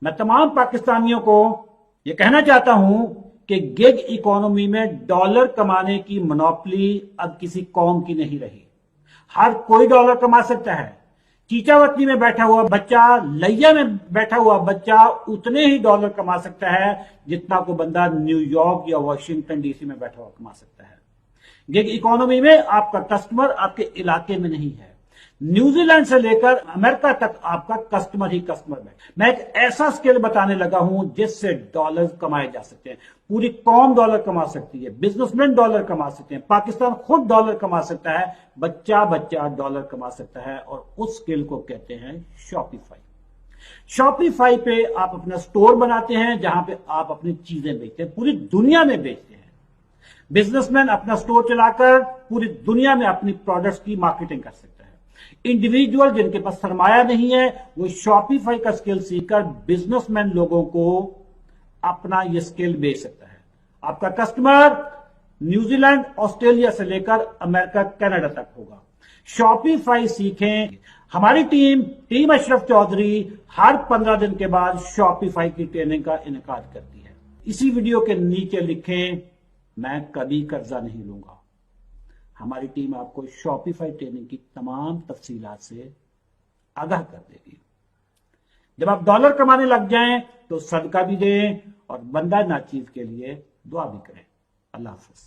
میں تمام پاکستانیوں کو یہ کہنا چاہتا ہوں کہ گگ اکانومی میں ڈالر کمانے کی منوپلی اب کسی قوم کی نہیں رہی. ہر کوئی ڈالر کما سکتا ہے. چیچاوطنی میں بیٹھا ہوا بچہ، لیا میں بیٹھا ہوا بچہ اتنے ہی ڈالر کما سکتا ہے جتنا کوئی بندہ نیو یارک یا واشنگٹن ڈی سی میں بیٹھا ہوا کما سکتا ہے. گگ اکانومی میں آپ کا کسٹمر آپ کے علاقے میں نہیں ہے. نیوزی لینڈ سے لے کر امریکہ تک آپ کا کسٹمر ہی کسٹمر ہے. میں ایک ایسا سکل بتانے لگا ہوں جس سے ڈالر کمائے جا سکتے ہیں. پوری قوم ڈالر کما سکتی ہے، بزنس مین ڈالر کما سکتے ہیں، پاکستان خود ڈالر کما سکتا ہے، بچہ ڈالر کما سکتا ہے. اور اس سکل کو کہتے ہیں شاپیفائی. شاپیفائی پہ آپ اپنا سٹور بناتے ہیں جہاں پہ آپ اپنی چیزیں بیچتے ہیں، پوری دنیا میں بیچتے ہیں. بزنس مین اپنا سٹور چلا کر پوری دنیا میں اپنی پروڈکٹس کی مارکیٹنگ کر سکتا ہے. انڈیویجول جن کے پاس سرمایہ نہیں ہے وہ شاپیفائی کا سکل سیکھ کر بزنس مین لوگوں کو اپنا یہ سکل بیچ سکتا ہے. آپ کا کسٹمر نیوزی لینڈ، آسٹریلیا سے لے کر امریکہ، کینیڈا تک ہوگا. شاپیفائی سیکھیں. ہماری ٹیم اشرف چودھری ہر 15 دن کے بعد شاپیفائی کی ٹریننگ کا انعقاد کرتی ہے. اسی ویڈیو کے نیچے لکھیں میں کبھی قرضہ نہیں لوں گا. ہماری ٹیم آپ کو شاپیفائی ٹریننگ کی تمام تفصیلات سے آگاہ کر دے گی. جب آپ ڈالر کمانے لگ جائیں تو صدقہ بھی دیں اور بندہ ناچیز کے لیے دعا بھی کریں. اللہ حافظ.